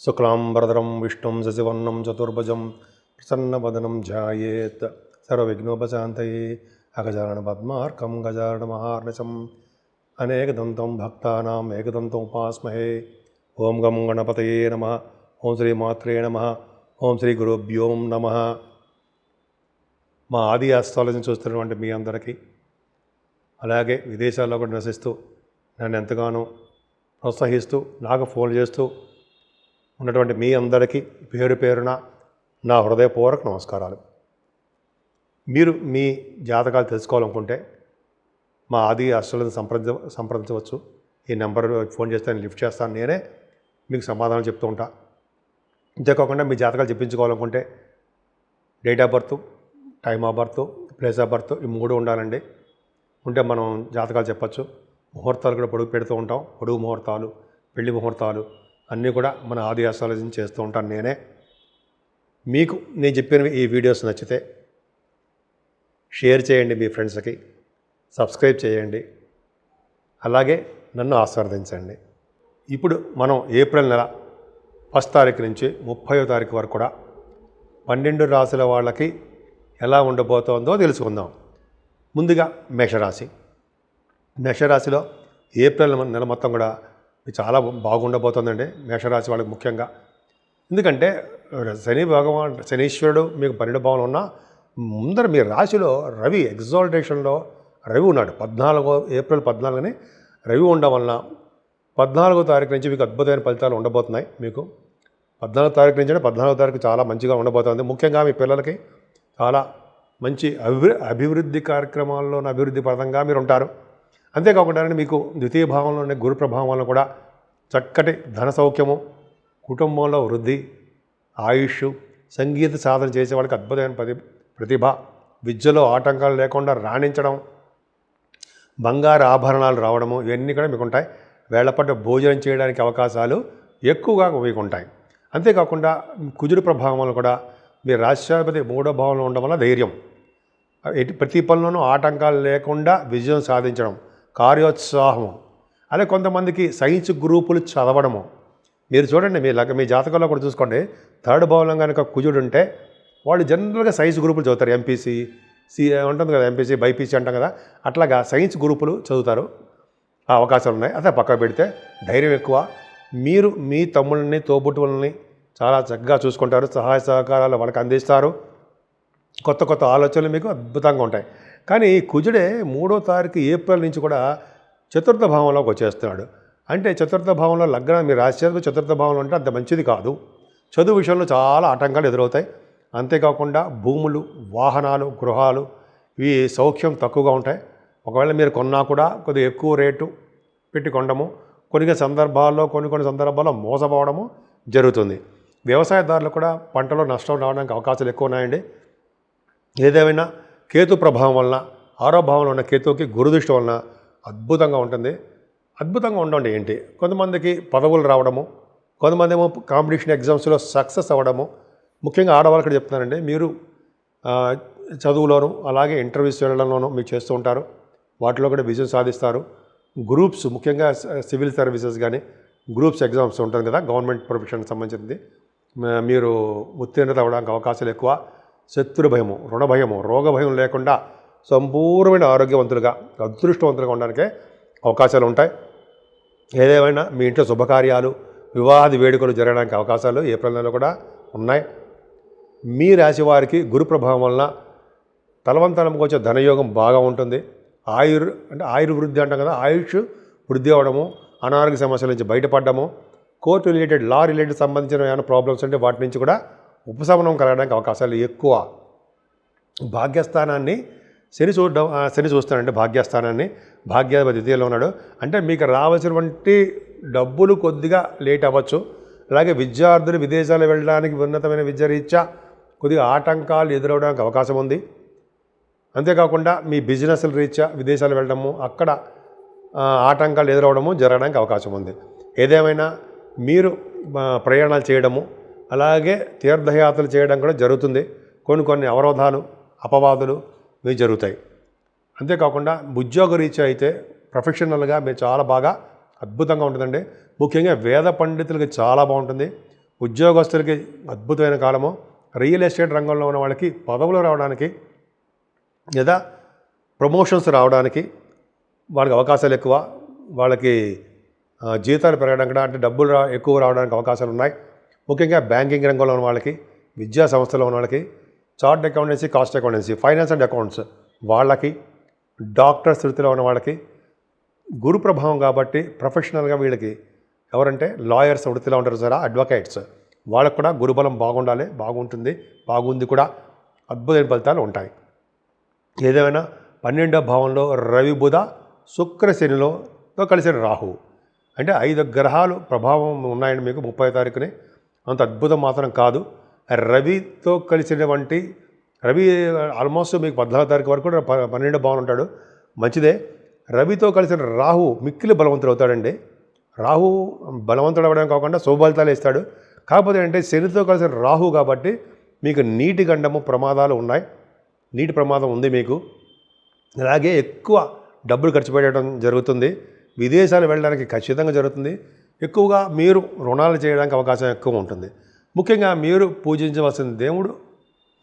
శుక్లాంబరధరం విష్ణుం శశివర్ణం చతుర్భుజం ప్రసన్నవదనం ధ్యాయేత్ సర్వవిఘ్నోపశాంతయే అగజానన పద్మార్కం గజానన మహార్నిశం అనేకదంతం భక్తానాం ఏకదంతం ఉపాస్మహే. ఓం గం గణపతయే నమః. ఓం శ్రీ మాత్రే నమః. ఓం శ్రీ గురుభ్యో నమః. మా ఆది ఆస్ట్రాలజీని చూస్తున్నటువంటి మీ అందరికీ, అలాగే విదేశాల్లో కూడా నివసిస్తూ నన్ను ఎంతగానో ప్రోత్సహిస్తూ నాకు ఫోన్ చేస్తూ ఉన్నటువంటి మీ అందరికీ పేరు పేరున నా హృదయపూర్వక నమస్కారాలు. మీరు మీ జాతకాలు తెలుసుకోవాలనుకుంటే మా ఆది ఆస్ట్రాలజీని సంప్రదించవచ్చు. ఈ నెంబర్ ఫోన్ చేస్తే నేను లిఫ్ట్ చేస్తాను, నేనే మీకు సమాధానం చెప్తూ ఉంటా. అంతేకాకుండా మీ జాతకాలు చెప్పించుకోవాలనుకుంటే date of birth, time of birth, place of birth ఈ మూడు ఉండాలండి. ఉంటే మనం జాతకాలు చెప్పచ్చు. ముహూర్తాలు కూడా పొడుగు పెడుతూ ఉంటాం. పొడుగు ముహూర్తాలు, పెళ్లి ముహూర్తాలు అన్నీ కూడా మన ఆది ఆస్ట్రాలజీని చేస్తూ ఉంటాను నేనే. మీకు నేను చెప్పిన ఈ వీడియోస్ నచ్చితే షేర్ చేయండి, మీ ఫ్రెండ్స్కి సబ్స్క్రైబ్ చేయండి, అలాగే నన్ను ఆశీర్వదించండి. ఇప్పుడు మనం ఏప్రిల్ నెల 1 తారీఖు నుంచి 30వ తారీఖు వరకు కూడా 12 రాశుల వాళ్ళకి ఎలా ఉండబోతోందో తెలుసుకుందాం. ముందుగా మేషరాశి. మేషరాశిలో ఏప్రిల్ నెల మొత్తం కూడా చాలా బాగుండబోతోందండి మేషరాశి వాళ్ళకి ముఖ్యంగా. ఎందుకంటే శనీశ్వరుడు మీకు 12 భావంలో ఉన్నా ముందర మీ రాశిలో రవి ఎగ్జాల్టేషన్లో రవి ఉన్నాడు. ఏప్రిల్ 14ని రవి ఉండడం వలన 14వ తారీఖు నుంచి మీకు అద్భుతమైన ఫలితాలు ఉండబోతున్నాయి. మీకు 14వ తారీఖు నుంచి 14వ తారీఖు చాలా మంచిగా ఉండబోతుంది. ముఖ్యంగా మీ పిల్లలకి చాలా మంచి అభివృద్ధి కార్యక్రమాల్లో అభివృద్ధి పరంగా మీరు ఉంటారు. అంతేకాకుండా మీకు ద్వితీయ భావంలోనే గురు ప్రభావం వల్ల కూడా చక్కటి ధన సౌఖ్యము, కుటుంబంలో వృద్ధి, ఆయుష్, సంగీత సాధన చేసే వాళ్ళకి అద్భుతమైన ప్రతిభ, విద్యలో ఆటంకాలు లేకుండా రాణించడం, బంగారు ఆభరణాలు రావడము ఇవన్నీ కూడా మీకు ఉంటాయి. వేళ్లపాటు భోజనం చేయడానికి అవకాశాలు ఎక్కువగా మీకు ఉంటాయి. అంతేకాకుండా కుజుడు ప్రభావం వల్ల కూడా మీ రాష్ట్రాధిపతి 3వ భావంలో ఉండడం వల్ల ధైర్యం, ప్రతి పనులను ఆటంకాలు లేకుండా విజయం సాధించడం, కార్యోత్సాహము. అలాగే కొంతమందికి సైన్స్ గ్రూపులు చదవడము. మీరు చూడండి, మీ జాతకంలో కూడా చూసుకోండి, 3rd భావంలో కనుక కుజుడు ఉంటే వాళ్ళు జనరల్గా సైన్స్ గ్రూపులు చదువుతారు. ఎంపీసీ ఉంటుంది కదా, ఎంపీసీ బైపీసీ అంటాం కదా, అట్లాగా సైన్స్ గ్రూపులు చదువుతారు. ఆ అవకాశాలు ఉన్నాయి. అదే పక్క పెడితే ధైర్యం ఎక్కువ. మీరు మీ తమ్ముళ్ళని, తోబుట్టువులని చాలా చక్కగా చూసుకుంటారు. సహాయ సహకారాలు వాళ్ళకి అందిస్తారు. కొత్త కొత్త ఆలోచనలు మీకు అద్భుతంగా ఉంటాయి. కానీ కుజుడే 3వ తారీఖు ఏప్రిల్ నుంచి కూడా 4th భావంలోకి వచ్చేస్తున్నాడు. అంటే 4th భావంలో లగ్నం, మీ రాశిలో 4th భావంలో ఉంటే అంత మంచిది కాదు. చదువు విషయంలో చాలా ఆటంకాలు ఎదురవుతాయి. అంతేకాకుండా భూములు, వాహనాలు, గృహాలు ఇవి సౌఖ్యం తక్కువగా ఉంటాయి. ఒకవేళ మీరు కొన్నా కూడా కొద్దిగా ఎక్కువ రేటు పెట్టి కొనడము, కొన్ని సందర్భాల్లో మోసపోవడము జరుగుతుంది. వ్యవసాయదారులు కూడా పంటలో నష్టం రావడానికి అవకాశాలు ఎక్కువ ఉన్నాయండి. ఏదేమైనా కేతు ప్రభావం వలన, 6వ భావంలో ఉన్న కేతువుకి గురుదృష్టి వలన అద్భుతంగా ఉంటుంది. అద్భుతంగా ఉండండి ఏంటి, కొంతమందికి పదవులు రావడము, కొంతమంది ఏమో కాంపిటీషన్ ఎగ్జామ్స్లో సక్సెస్ అవ్వడము. ముఖ్యంగా ఆడవాళ్ళకి చెప్తున్నానండి, మీరు చదువులోను అలాగే ఇంటర్వ్యూస్ వెళ్ళడంలోనూ మీరు చేస్తూ ఉంటారు. వాటిలో కూడా విజయం సాధిస్తారు. గ్రూప్స్, ముఖ్యంగా సివిల్ సర్వీసెస్ కానీ గ్రూప్స్ ఎగ్జామ్స్ ఉంటుంది కదా, గవర్నమెంట్ ప్రొఫెషన్కి సంబంధించింది, మీరు ఉత్తీర్ణత అవ్వడానికి అవకాశాలు ఎక్కువ. శత్రు భయము, రుణ భయము, రోగ భయం లేకుండా సంపూర్ణమైన ఆరోగ్యవంతులుగా, అదృష్టవంతులుగా ఉండడానికే అవకాశాలు ఉంటాయి. ఏదేమైనా మీ ఇంట్లో శుభకార్యాలు, వివాహాది వేడుకలు జరగడానికి అవకాశాలు ఏప్రిల్ నెలలో కూడా ఉన్నాయి. మీ రాశి వారికి గురు ప్రభావం వలన తలవంతరంకి వచ్చే ధనయోగం బాగా ఉంటుంది. ఆయుర్వృద్ధి అంటాం కదా, ఆయుష్ వృద్ధి అవ్వడము, అనారోగ్య సమస్యల నుంచి బయటపడడము, కోర్టు రిలేటెడ్, లా రిలేటెడ్ సంబంధించిన ఏమైనా ప్రాబ్లమ్స్ ఉంటే వాటి నుంచి కూడా ఉపశమనం కలగడానికి అవకాశాలు ఎక్కువ. భాగ్యస్థానాన్ని శని చూస్తానండి. భాగ్యస్థానాన్ని, భాగ్యాధిపతి ద్వితీయంలో ఉన్నాడు. అంటే మీకు రావాల్సినటువంటి డబ్బులు కొద్దిగా లేట్ అవ్వచ్చు. అలాగే విద్యార్థులు విదేశాలు వెళ్ళడానికి, ఉన్నతమైన విద్య రీత్యా కొద్దిగా ఆటంకాలు ఎదురవడానికి అవకాశం ఉంది. అంతేకాకుండా మీ బిజినెస్ల రీత్యా విదేశాలు వెళ్ళడము, అక్కడ ఆటంకాలు ఎదురవడము జరగడానికి అవకాశం ఉంది. ఏదేమైనా మీరు ప్రయాణాలు చేయడము, అలాగే తీర్థయాత్రలు చేయడం కూడా జరుగుతుంది. కొన్ని అవరోధాలు, అపవాదులు మీకు జరుగుతాయి. అంతేకాకుండా ఉద్యోగ రీత్యా అయితే ప్రొఫెషనల్గా మీరు చాలా బాగా అద్భుతంగా ఉంటుందండి. ముఖ్యంగా వేద పండితులకి చాలా బాగుంటుంది. ఉద్యోగస్తులకి అద్భుతమైన కాలము. రియల్ ఎస్టేట్ రంగంలో ఉన్న వాళ్ళకి పదవులు రావడానికి లేదా ప్రమోషన్స్ రావడానికి వాళ్ళకి అవకాశాలు ఎక్కువ. వాళ్ళకి జీతాలు పెరగడానికి కూడా, అంటే డబ్బులు ఎక్కువ రావడానికి అవకాశాలు ఉన్నాయి. ముఖ్యంగా బ్యాంకింగ్ రంగంలో ఉన్న వాళ్ళకి, విద్యా సంస్థలో ఉన్న వాళ్ళకి, chart accountancy, cost accountancy, finance and accounts వాళ్ళకి, డాక్టర్స్ వృత్తిలో ఉన్న వాళ్ళకి గురు ప్రభావం కాబట్టి ప్రొఫెషనల్గా వీళ్ళకి ఎవరంటే లాయర్స్ వృత్తిలో ఉంటారు సార్, అడ్వకేట్స్, వాళ్ళకు కూడా గురుబలం బాగుండాలి, బాగుంది కూడా, అద్భుతమైన ఫలితాలు ఉంటాయి. ఏదేమైనా 12వ భావంలో రవి, బుధ, శుక్ర, శనిలో కలిసిన రాహు, అంటే 5 గ్రహాలు ప్రభావం ఉన్నాయండి మీకు 30వ తారీఖుని. అంత అద్భుతం మాత్రం కాదు. రవితో కలిసినటువంటి రవి ఆల్మోస్ట్ మీకు 14వ తారీఖు వరకు 12వ భావం ఉంటాడు, మంచిదే. రవితో కలిసిన రాహు మిక్కిలి బలవంతుడు అవుతాడండి. రాహు బలవంతుడు అవ్వడం కాకుండా శుభఫలితాలు ఇస్తాడు. కాకపోతే అంటే శనితో కలిసిన రాహు కాబట్టి మీకు నీటి గండము ప్రమాదాలు ఉన్నాయి, నీటి ప్రమాదం ఉంది మీకు. అలాగే ఎక్కువ డబ్బులు ఖర్చు పెట్టడం జరుగుతుంది. విదేశాలు వెళ్ళడానికి ఖచ్చితంగా జరుగుతుంది. ఎక్కువగా మీరు రుణాలు చేయడానికి అవకాశం ఎక్కువ ఉంటుంది. ముఖ్యంగా మీరు పూజించవలసిన దేవుడు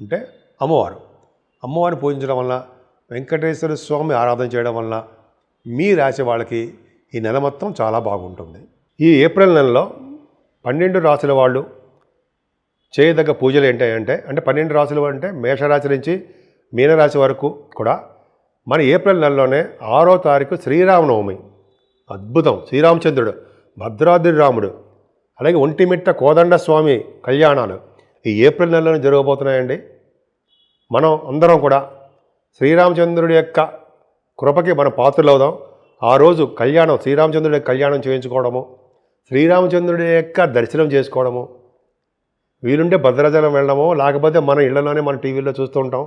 అంటే అమ్మవారిని పూజించడం వల్ల, వెంకటేశ్వర స్వామి ఆరాధన చేయడం వల్ల మీ రాశి వాళ్ళకి ఈ నెల మొత్తం చాలా బాగుంటుంది. ఈ ఏప్రిల్ నెలలో 12 రాశుల వాళ్ళు చేయదగ్గ పూజలు ఏంటంటే 12 రాశులు అంటే మేషరాశి నుంచి మీనరాశి వరకు కూడా మన ఏప్రిల్ నెలలోనే 6వ తారీఖు శ్రీరామనవమి, అద్భుతం. శ్రీరామచంద్రుడు, భద్రాద్రి రాముడు, అలాగే ఒంటిమిట్ట కోదండ స్వామి కళ్యాణాలు ఈ ఏప్రిల్ నెలలోనే జరగబోతున్నాయండి. మనం అందరం కూడా శ్రీరామచంద్రుడి యొక్క కృపకి మన పాత్రలు అవుదాం. ఆ రోజు కళ్యాణం, శ్రీరామచంద్రుడి కళ్యాణం చేయించుకోవడము, శ్రీరామచంద్రుడి యొక్క దర్శనం చేసుకోవడము, వీలుంటే భద్రాచలం వెళ్ళడము, లేకపోతే మన ఇళ్లలోనే మన టీవీలో చూస్తూ ఉంటాం.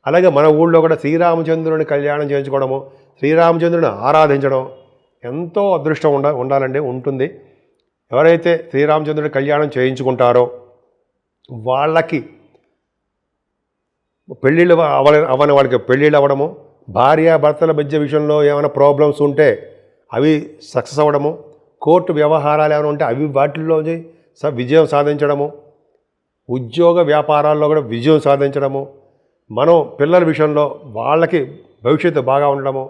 అలాగే మన ఊళ్ళో కూడా శ్రీరామచంద్రుని కళ్యాణం చేయించుకోవడము, శ్రీరామచంద్రుని ఆరాధించడం ఎంతో అదృష్టం ఉండాలండి, ఉంటుంది. ఎవరైతే శ్రీరామచంద్రుడి కళ్యాణం చేయించుకుంటారో వాళ్ళకి పెళ్ళిళ్ళు అవని వాళ్ళకి పెళ్ళిళ్ళు అవ్వడము, భార్యాభర్తల మధ్య విషయంలో ఏమైనా ప్రాబ్లమ్స్ ఉంటే అవి సక్సెస్ అవ్వడము, కోర్టు వ్యవహారాలు ఏమైనా ఉంటే అవి వాటిల్లో విజయం సాధించడము, ఉద్యోగ వ్యాపారాల్లో కూడా విజయం సాధించడము, మనం పిల్లల విషయంలో వాళ్ళకి భవిష్యత్తు బాగా ఉండడము,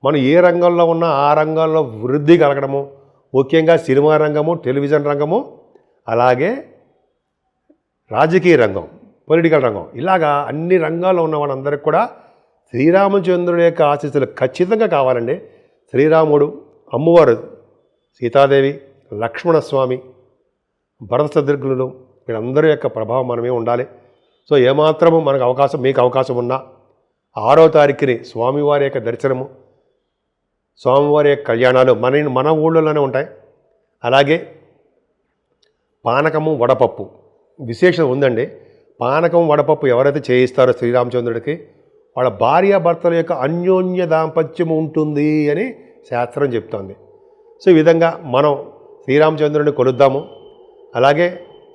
మనం ఏ రంగంలో ఉన్నా ఆ రంగంలో వృద్ధి కలగడము, ముఖ్యంగా సినిమా రంగము, టెలివిజన్ రంగము, అలాగే రాజకీయ రంగం, పొలిటికల్ రంగం, ఇలాగా అన్ని రంగాల్లో ఉన్న వాళ్ళందరికీ కూడా శ్రీరామచంద్రుడి యొక్క ఆశీస్సులు ఖచ్చితంగా కావాలండి. శ్రీరాముడు, అమ్మవారు సీతాదేవి, లక్ష్మణస్వామి, భరత శత్రుఘ్నులు వీళ్ళందరి యొక్క ప్రభావం మనమే ఉండాలి. సో ఏమాత్రము మీకు అవకాశం ఉన్నా 6వ తారీఖుని స్వామివారి యొక్క దర్శనము, స్వామివారి యొక్క కళ్యాణాలు మన ఊళ్ళోనే ఉంటాయి. అలాగే పానకము, వడపప్పు విశేషం ఉందండి. పానకం, వడపప్పు ఎవరైతే చేయిస్తారో శ్రీరామచంద్రుడికి వాళ్ళ భార్యాభర్తల యొక్క అన్యోన్య దాంపత్యము ఉంటుంది అని శాస్త్రం చెప్తోంది. సో ఈ విధంగా మనం శ్రీరామచంద్రుడిని కొలుద్దాము. అలాగే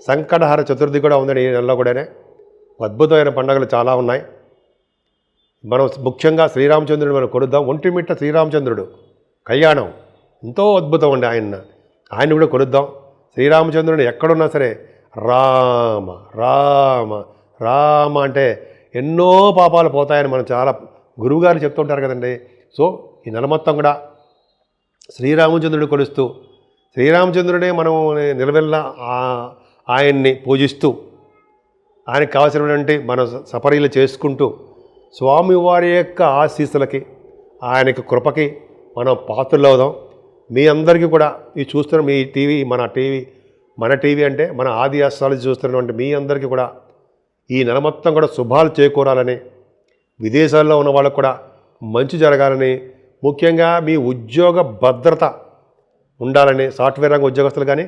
సంకటహర చతుర్థి కూడా ఉందండి ఈ నెలలో కూడానే. అద్భుతమైన పండుగలు చాలా ఉన్నాయి. మనం ముఖ్యంగా శ్రీరామచంద్రుడిని మనం కొలుద్దాం. ఒంటిమిట్ట శ్రీరామచంద్రుడు కళ్యాణం ఎంతో అద్భుతం అండి. ఆయన కూడా కొలుద్దాం. శ్రీరామచంద్రుడిని ఎక్కడున్నా సరే రామ రామ రామ అంటే ఎన్నో పాపాలు పోతాయని మనం చాలా గురువుగారు చెప్తుంటారు కదండి. సో ఈ నెల మొత్తం కూడా శ్రీరామచంద్రుడిని కొలుస్తూ, శ్రీరామచంద్రుడే మనం నిలవెల్లా ఆయన్ని పూజిస్తూ, ఆయనకు కావాల్సినటువంటి మన సపరీలు చేసుకుంటూ, స్వామివారి యొక్క ఆశీస్సులకి, ఆయనకి కృపకి మనం పాత్రలు అవుదాం. మీ అందరికీ కూడా ఈ చూస్తున్న మీ టీవీ మన టీవీ అంటే మన ఆది అస్ట్రాలజీ చూస్తున్నటువంటి మీ అందరికీ కూడా ఈ నెల మొత్తం కూడా శుభాలు చేకూరాలని, విదేశాల్లో ఉన్న వాళ్ళకు కూడా మంచి జరగాలని, ముఖ్యంగా మీ ఉద్యోగ భద్రత ఉండాలని, సాఫ్ట్వేర్ రంగ ఉద్యోగస్తులు కానీ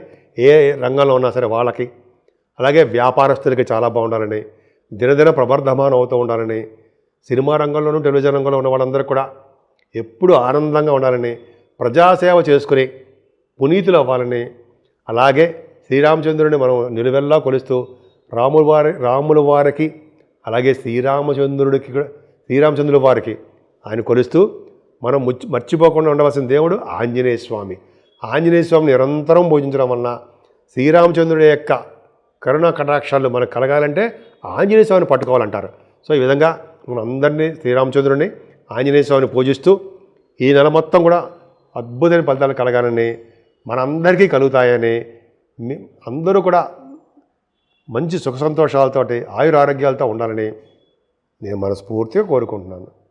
ఏ రంగంలో ఉన్నా సరే వాళ్ళకి, అలాగే వ్యాపారస్తులకి చాలా బాగుండాలని, దినదిన ప్రవర్ధమానం అవుతూ ఉండాలని, సినిమా రంగంలోనూ టెలివిజన్ రంగంలో ఉన్న వాళ్ళందరూ కూడా ఎప్పుడూ ఆనందంగా ఉండాలని, ప్రజాసేవ చేసుకుని పునీతులు అవ్వాలని, అలాగే శ్రీరామచంద్రుడిని మనం నిలువెల్లా కొలుస్తూ రాముల వారికి అలాగే శ్రీరామచంద్రుడి వారికి ఆయన కొలుస్తూ మనం మర్చిపోకుండా ఉండవలసిన దేవుడు ఆంజనేయ స్వామి. ఆంజనేయ స్వామిని నిరంతరం పూజించడం వలన శ్రీరామచంద్రుడి యొక్క కరుణా కటాక్షాలు మనకు కలగాలంటే ఆంజనేయ స్వామిని పట్టుకోవాలంటారు. సో ఈ విధంగా మనం అందరినీ శ్రీరామచంద్రుడిని ఆంజనేయ స్వామిని పూజిస్తూ ఈ నెల మొత్తం కూడా అద్భుతమైన ఫలితాలు కలగాలని, మనందరికీ కలుగుతాయని, అందరూ కూడా మంచి సుఖ సంతోషాలతోటి ఆయురారోగ్యాలతో ఉండాలని నేను మనస్ఫూర్తిగా కోరుకుంటున్నాను.